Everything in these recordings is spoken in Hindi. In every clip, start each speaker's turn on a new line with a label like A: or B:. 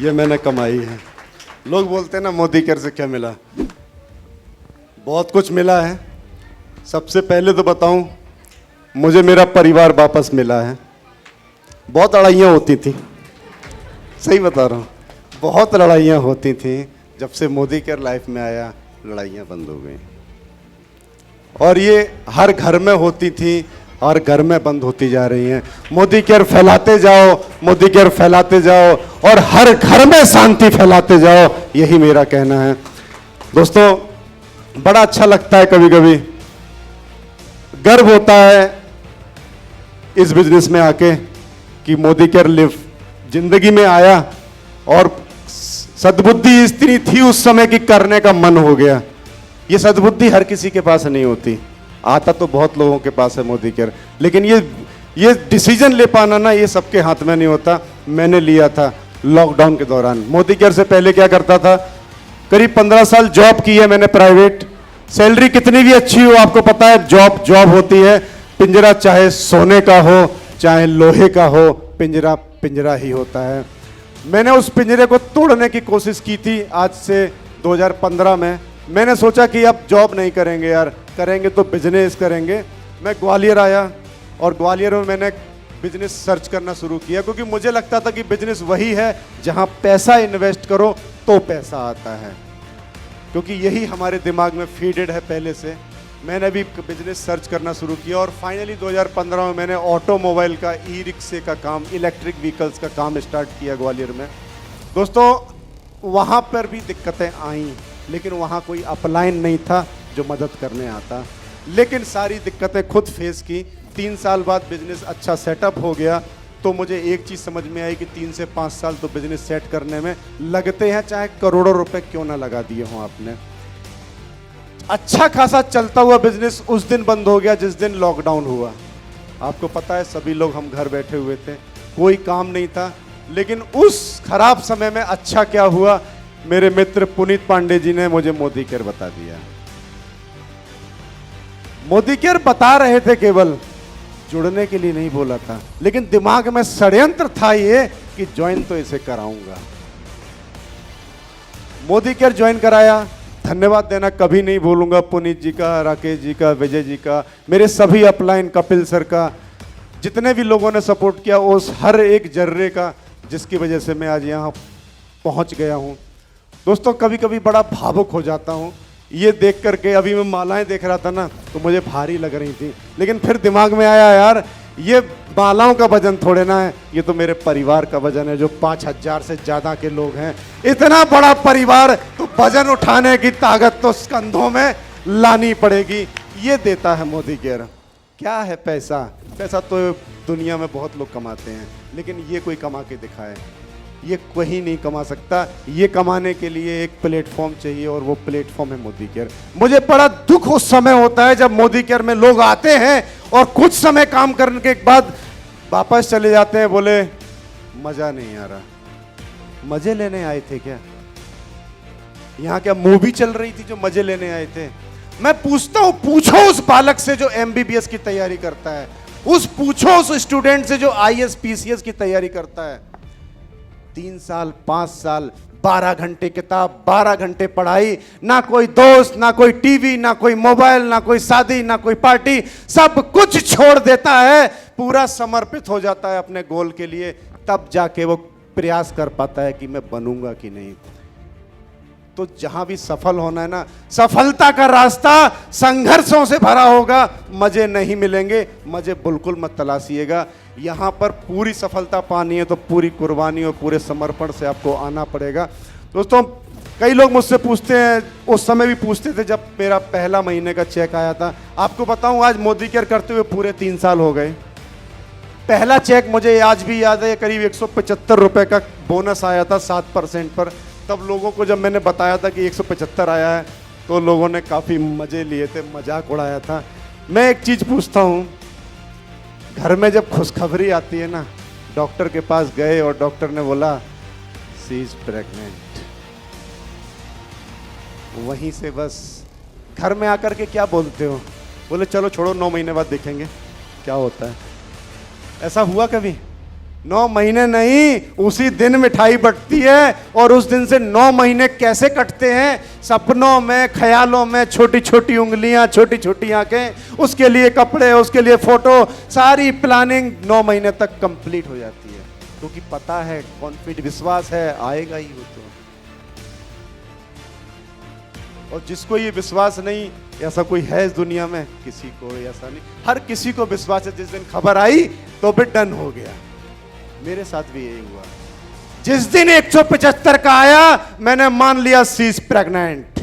A: ये मैंने कमाई है। लोग बोलते हैं ना मोदी केयर से क्या मिला, बहुत कुछ मिला है। सबसे पहले तो बताऊं, मुझे मेरा परिवार वापस मिला है। बहुत लड़ाइयाँ होती थी, सही बता रहा हूँ, बहुत लड़ाइयाँ होती थी। जब से मोदी केयर लाइफ में आया, लड़ाइयाँ बंद हो गई। और ये हर घर में होती थी, हर घर में बंद होती जा रही हैं। मोदी केयर फैलाते जाओ, मोदी केयर फैलाते जाओ और हर घर में शांति फैलाते जाओ, यही मेरा कहना है। दोस्तों, बड़ा अच्छा लगता है, कभी कभी गर्व होता है इस बिजनेस में आके कि मोदी केयर लिव जिंदगी में आया और सद्बुद्धि इतनी थी उस समय कि करने का मन हो गया। ये सद्बुद्धि हर किसी के पास नहीं होती, आता तो बहुत लोगों के पास है मोदी केयर, लेकिन ये डिसीजन ले पाना ना, ये सबके हाथ में नहीं होता। मैंने लिया था लॉकडाउन के दौरान। मोदी केयर से पहले क्या करता था, करीब 15 साल जॉब की है मैंने प्राइवेट। सैलरी कितनी भी अच्छी हो, आपको पता है जॉब होती है। पिंजरा चाहे सोने का हो चाहे लोहे का हो, पिंजरा पिंजरा ही होता है। मैंने उस पिंजरे को तोड़ने की कोशिश की थी आज से 2015 में। मैंने सोचा कि अब जॉब नहीं करेंगे यार, करेंगे तो बिजनेस करेंगे। मैं ग्वालियर आया और ग्वालियर में मैंने बिजनेस सर्च करना शुरू किया, क्योंकि मुझे लगता था कि बिजनेस वही है जहां पैसा इन्वेस्ट करो तो पैसा आता है, क्योंकि यही हमारे दिमाग में फीडेड है पहले से। मैंने भी बिजनेस सर्च करना शुरू किया और फाइनली 2015 में मैंने ऑटोमोबाइल का, ई रिक्शे का काम, इलेक्ट्रिक व्हीकल्स का काम स्टार्ट किया ग्वालियर में। दोस्तों, वहाँ पर भी दिक्कतें आईं, लेकिन वहाँ कोई अपलाइन नहीं था जो मदद करने आता, लेकिन सारी दिक्कतें खुद फेस की। 3 साल बाद बिजनेस अच्छा सेटअप हो गया, तो मुझे एक चीज़ समझ में आई कि 3 से 5 साल तो बिजनेस सेट करने में लगते हैं, चाहे करोड़ों रुपए क्यों ना लगा दिए हों आपने। अच्छा खासा चलता हुआ बिजनेस उस दिन बंद हो गया जिस दिन लॉकडाउन हुआ। आपको पता है, सभी लोग हम घर बैठे हुए थे, कोई काम नहीं था। लेकिन उस खराब समय में अच्छा क्या हुआ, मेरे मित्र पुनीत पांडे जी ने मुझे मोदी केयर बता दिया। मोदी केयर बता रहे थे, केवल जुड़ने के लिए नहीं बोला था, लेकिन दिमाग में षड्यंत्र था ये कि ज्वाइन तो इसे कराऊंगा। मोदी केयर ज्वाइन कराया। धन्यवाद देना कभी नहीं भूलूंगा पुनीत जी का, राकेश जी का, विजय जी का, मेरे सभी अपलाइन, कपिल सर का, जितने भी लोगों ने सपोर्ट किया, उस हर एक जर्रे का, जिसकी वजह से मैं आज यहाँ पहुँच गया हूँ। दोस्तों, कभी कभी बड़ा भावुक हो जाता हूँ ये देख करके। अभी मैं मालाएं देख रहा था ना, तो मुझे भारी लग रही थी, लेकिन फिर दिमाग में आया, यार ये मालाओं का वजन थोड़े ना है, ये तो मेरे परिवार का वजन है, जो 5000 से ज़्यादा के लोग हैं। इतना बड़ा परिवार, तो वजन उठाने की ताकत तो कंधों में लानी पड़ेगी। ये देता है मोदी केयर। क्या है पैसा? पैसा तो दुनिया में बहुत लोग कमाते हैं, लेकिन ये कोई कमा के दिखाए, ये कोई नहीं कमा सकता। ये कमाने के लिए एक प्लेटफॉर्म चाहिए, और वो प्लेटफॉर्म है मोदी केयर। मुझे बड़ा दुख उस समय होता है जब मोदी केयर में लोग आते हैं और कुछ समय काम करने के बाद वापस चले जाते हैं, बोले मजा नहीं आ रहा। मजे लेने आए थे क्या? यहाँ क्या मूवी चल रही थी जो मजे लेने आए थे? मैं पूछता हूँ, पूछो उस बालक से जो MBBS की तैयारी करता है, पूछो उस स्टूडेंट से जो IAS PCS की तैयारी करता है। 3 साल 5 साल 12 घंटे किताब, 12 घंटे पढ़ाई, ना कोई दोस्त, ना कोई टीवी, ना कोई मोबाइल, ना कोई शादी, ना कोई पार्टी, सब कुछ छोड़ देता है, पूरा समर्पित हो जाता है अपने गोल के लिए। तब जाके वो प्रयास कर पाता है कि मैं बनूंगा कि नहीं। तो जहां भी सफल होना है ना, सफलता का रास्ता संघर्षों से भरा होगा। मजे नहीं मिलेंगे, मजे बिल्कुल मत तलाशिएगा। यहाँ पर पूरी सफलता पानी है तो पूरी कुर्बानी और पूरे समर्पण से आपको आना पड़ेगा। दोस्तों, कई लोग मुझसे पूछते हैं, उस समय भी पूछते थे जब मेरा पहला महीने का चेक आया था। आपको बताऊं, आज मोदी केयर करते हुए पूरे 3 साल हो गए। पहला चेक मुझे आज भी याद है, करीब 175 रुपए का बोनस आया था 7% पर। तब लोगों को जब मैंने बताया था कि 175 आया है, तो लोगों ने काफ़ी मज़े लिए थे, मजाक उड़ाया था। मैं एक चीज़ पूछता हूँ, घर में जब खुशखबरी आती है ना, डॉक्टर के पास गए और डॉक्टर ने बोला शी इज प्रेग्नेंट, वहीं से बस घर में आकर के क्या बोलते हो? बोले चलो छोड़ो, 9 महीने बाद देखेंगे क्या होता है। ऐसा हुआ कभी? 9 महीने नहीं, उसी दिन मिठाई बंटती है। और उस दिन से 9 महीने कैसे कटते हैं? सपनों में, ख्यालों में, छोटी छोटी उंगलियां, छोटी छोटी आंखें, उसके लिए कपड़े, उसके लिए फोटो, सारी प्लानिंग 9 महीने तक कंप्लीट हो जाती है, क्योंकि पता है, कॉन्फिडेंस, विश्वास है, आएगा ही वो तो। और जिसको ये विश्वास नहीं, ऐसा कोई है इस दुनिया में? किसी को ऐसा नहीं। हर किसी को विश्वास है, जिस दिन खबर आई तो भी डन हो गया। मेरे साथ भी यही हुआ। जिस दिन 175 का आया, मैंने मान लिया शी इज प्रेग्नेंट।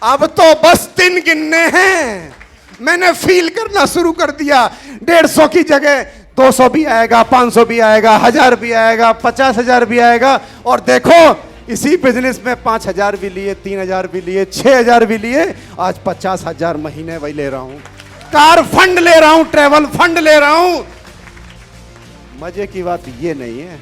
A: अब तो बस दिन गिनने हैं। मैंने फील करना शुरू कर दिया। 150 की जगह 200 भी आएगा, 500 भी आएगा, 1000 भी आएगा, 50,000 भी आएगा। और देखो, इसी बिजनेस में 5,000 भी लिए, 3,000 भी लिए, 6,000 भी लिए, आज 50,000 महीने वही ले रहा हूं। कार फंड ले रहा हूं, ट्रेवल फंड ले रहा हूं। मजे की बात ये नहीं है,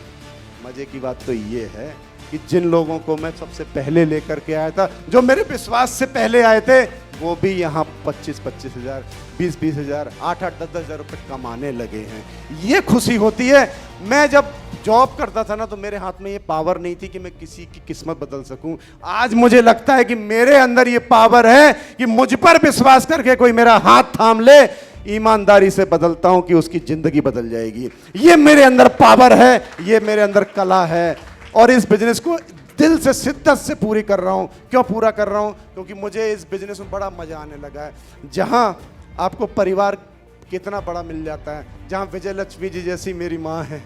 A: मजे की बात तो ये है कि जिन लोगों को मैं सबसे पहले लेकर के आया था, जो मेरे विश्वास से पहले आए थे, वो भी यहाँ 25,000, 20,000, 8,000, 10,000 रुपए कमाने लगे हैं। ये खुशी होती है। मैं जब जॉब करता था ना, तो मेरे हाथ में ये पावर नहीं थी कि मैं किसी की किस्मत बदल सकूं। आज मुझे लगता है कि मेरे अंदर ये पावर है कि मुझ पर विश्वास करके कोई मेरा हाथ थाम ले, ईमानदारी से बदलता हूं कि उसकी जिंदगी बदल जाएगी। ये मेरे अंदर पावर है, ये मेरे अंदर कला है। और इस बिजनेस को दिल से, शिद्दत से पूरी कर रहा हूं। क्यों पूरा कर रहा हूं? क्योंकि मुझे इस बिजनेस में बड़ा मजा आने लगा है। जहां आपको परिवार कितना बड़ा मिल जाता है, जहां विजय लक्ष्मी जी जैसी मेरी माँ है,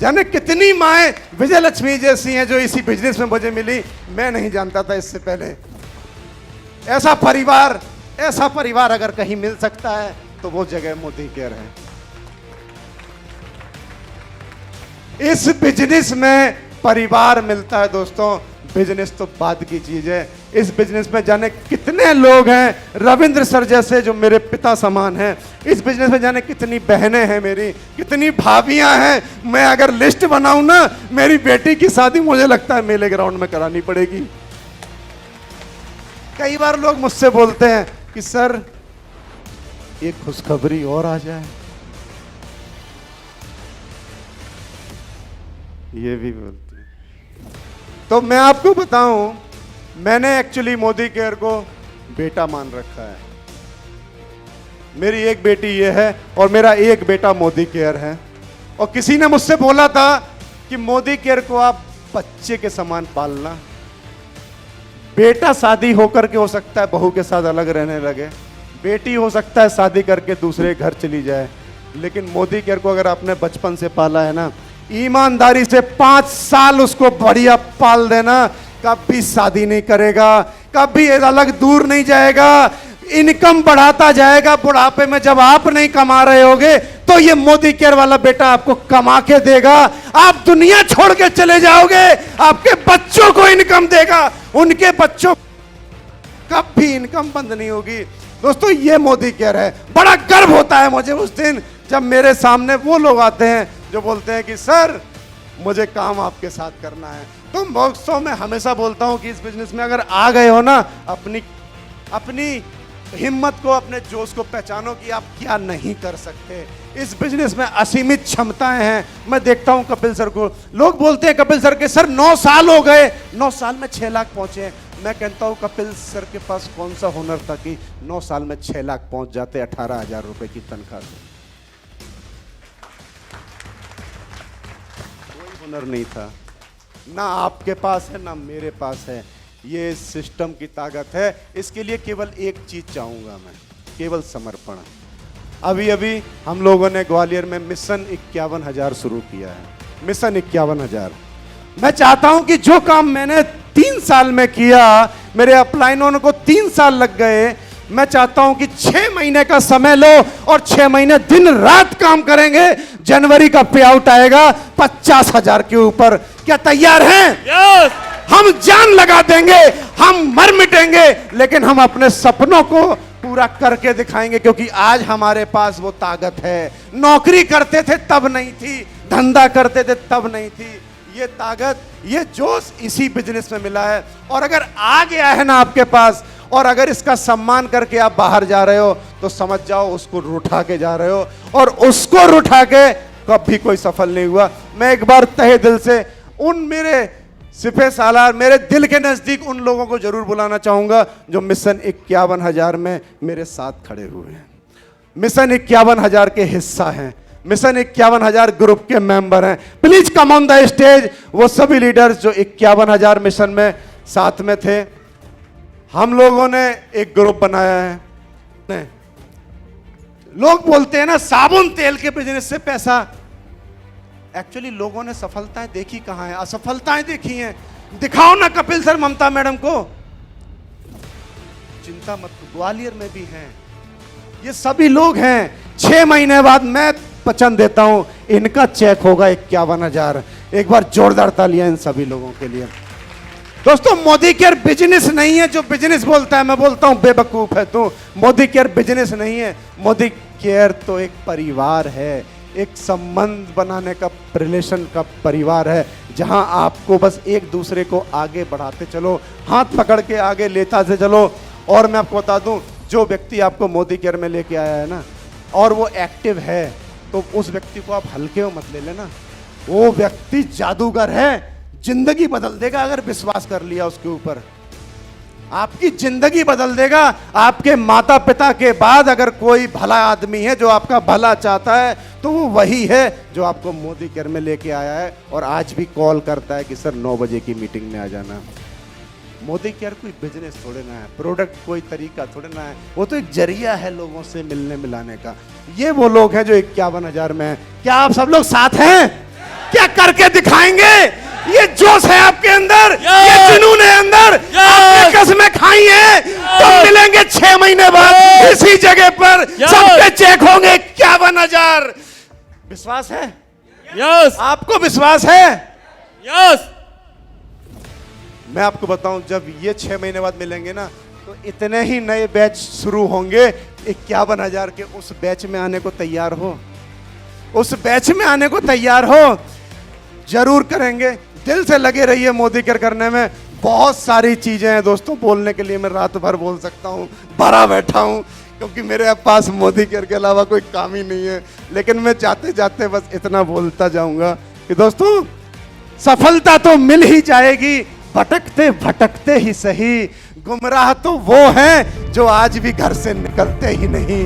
A: जाने कितनी माएं विजय लक्ष्मी जैसी हैं जो इसी बिजनेस में मुझे मिली, मैं नहीं जानता था इससे पहले। ऐसा परिवार अगर कहीं मिल सकता है तो वो जगह मोदी केयर है। इस बिजनेस में परिवार मिलता है दोस्तों। बिजनेस तो बाद की चीज है। इस बिजनेस में जाने कितने लोग हैं, रविंद्र सर जैसे जो मेरे पिता समान हैं। इस बिजनेस में जाने कितनी बहनें हैं मेरी, कितनी भाभियां हैं। मैं अगर लिस्ट बनाऊं ना, मेरी बेटी की शादी मुझे लगता है मेले ग्राउंड में करानी पड़ेगी। कई बार लोग मुझसे बोलते हैं कि सर एक खुशखबरी और आ जाए, ये भी बोलते हैं। तो मैं आपको बताऊं, मैंने एक्चुअली मोदी केयर को बेटा मान रखा है। मेरी एक बेटी ये है और मेरा एक बेटा मोदी केयर है। और किसी ने मुझसे बोला था कि मोदी केयर को आप बच्चे के समान पालना। बेटा शादी होकर के हो सकता है बहू के साथ अलग रहने लगे, बेटी हो सकता है शादी करके दूसरे घर चली जाए, लेकिन मोदी केयर को अगर आपने बचपन से पाला है ना, ईमानदारी से 5 साल उसको बढ़िया पाल देना, कभी शादी नहीं करेगा, कभी अलग दूर नहीं जाएगा, इनकम बढ़ाता जाएगा। बुढ़ापे में जब आप नहीं कमा रहे होगे तो ये मोदी केयर वाला बेटा आपको कमा के देगा। आप दुनिया छोड़ के चले जाओगे, आपके बच्चों को इनकम देगा, उनके बच्चों कभी इनकम बंद नहीं होगी। दोस्तों ये मोदी केयर है। बड़ा गर्व होता है मुझे उस दिन जब मेरे सामने वो लोग आते हैं जो बोलते हैं कि सर मुझे काम आपके साथ करना है। तो दोस्तों मैं हमेशा बोलता हूं कि इस बिजनेस में अगर आ गए हो ना, अपनी हिम्मत को, अपने जोश को पहचानो कि आप क्या नहीं कर सकते। इस बिजनेस में असीमित क्षमताएं हैं। मैं देखता हूं कपिल सर को, लोग बोलते हैं कपिल सर के सर 9 साल हो गए, 9 साल में 6 लाख पहुंचे। मैं कहता हूं कपिल सर के पास कौन सा हुनर था कि 9 साल में 6 लाख पहुंच जाते 18,000 रुपए की तनख्वाह से। कोई हुनर नहीं था, ना आपके पास है ना मेरे पास है। ये सिस्टम की ताकत है। इसके लिए केवल एक चीज चाहूंगा मैं, केवल समर्पण। अभी अभी हम लोगों ने ग्वालियर में मिशन 51,000 शुरू किया है। मिशन 51,000। मैं चाहता हूं कि जो काम मैंने 3 साल में किया, मेरे अपलाइनों को 3 साल लग गए, मैं चाहता हूं कि 6 महीने का समय लो और 6 महीने दिन रात काम करेंगे। जनवरी का पे आउट आएगा 50,000 के ऊपर। क्या तैयार हैं?
B: यस।
A: हम जान लगा देंगे, हम मर मिटेंगे, लेकिन हम अपने सपनों को पूरा करके दिखाएंगे, क्योंकि आज हमारे पास वो ताकत है। नौकरी करते थे तब नहीं थी, धंधा करते थे तब नहीं थी। ये ताकत, ये जोश इसी बिजनेस में मिला है। और अगर आ गया है ना आपके पास, और अगर इसका सम्मान करके आप बाहर जा रहे हो तो समझ जाओ उसको रुठा के जा रहे हो, और उसको रुठा के कभी कोई सफल नहीं हुआ। मैं एक बार तहे दिल से उन मेरे सिपह सालार, मेरे दिल के नजदीक उन लोगों को जरूर बुलाना चाहूंगा जो मिशन 51,000 में मेरे साथ खड़े हुए हैं, मिशन 51,000 के हिस्सा हैं, मिशन 51,000 ग्रुप के मेंबर हैं। Please come on the stage. वो सभी लीडर्स जो 51,000 मिशन में साथ में थे। हम लोगों ने एक ग्रुप बनाया है। लोग बोलते हैं ना साबुन तेल के बिजनेस से पैसा, एक्चुअली लोगों ने सफलताएं देखी कहां है, असफलताएं देखी हैं। दिखाओ ना कपिल सर, ममता मैडम को। चिंता मत, ग्वालियर में भी हैं, ये सभी लोग हैं। 6 महीने बाद मैं वचन देता हूं इनका चेक होगा 51,000। एक बार जोरदार तालियां इन सभी लोगों के लिए। दोस्तों, मोदी केयर बिजनेस नहीं है। जो बिजनेस बोलता है, मैं बोलता हूं बेवकूफ है तू। मोदी केयर बिजनेस नहीं है। मोदी केयर तो एक परिवार है, एक संबंध बनाने का, रिलेशन का परिवार है, जहां आपको बस एक दूसरे को आगे बढ़ाते चलो, हाथ पकड़ के आगे लेता से चलो। और मैं आपको बता दूं, जो व्यक्ति आपको मोदी केयर में लेके आया है ना, और वो एक्टिव है, तो उस व्यक्ति को आप हल्के में मत ले लेना। वो व्यक्ति जादूगर है, जिंदगी बदल देगा अगर विश्वास कर लिया उसके ऊपर। आपकी जिंदगी बदल देगा। आपके माता पिता के बाद अगर कोई भला आदमी है जो आपका भला चाहता है, तो वो वही है जो आपको मोदी केयर में लेके आया है, और आज भी कॉल करता है कि सर 9 बजे की मीटिंग में आ जाना। मोदी केयर कोई बिजनेस थोड़े ना है, प्रोडक्ट कोई तरीका थोड़े ना है, वो तो एक जरिया है लोगों से मिलने मिलाने का। ये वो लोग हैं जो 51,000 में हैं। क्या आप सब लोग साथ हैं? क्या करके दिखाएंगे? ये जोश है आपके अंदर, ये जुनून है अंदर, आपने कसमें खाई हैं। तो मिलेंगे 6 महीने बाद इसी जगह पर, सबके चेक होंगे 51,000। विश्वास है?
B: यस।
A: आपको विश्वास है?
B: यस।
A: मैं आपको बताऊं, जब ये 6 महीने बाद मिलेंगे ना, तो इतने ही नए बैच शुरू होंगे। 51,000 के उस बैच में आने को तैयार हो? उस बैच में आने को तैयार हो? जरूर करेंगे। दिल से लगे रहिए मोदी केयर करने में। बहुत सारी चीजें हैं दोस्तों, बोलने के लिए मैं रात भर बोल सकता हूँ, भरा बैठा हूँ, क्योंकि मेरे पास मोदी केयर के अलावा कोई काम ही नहीं है। लेकिन मैं जाते जाते बस इतना बोलता जाऊंगा कि दोस्तों, सफलता तो मिल ही जाएगी, भटकते भटकते ही सही। गुमराह तो वो हैं जो आज भी घर से निकलते ही नहीं।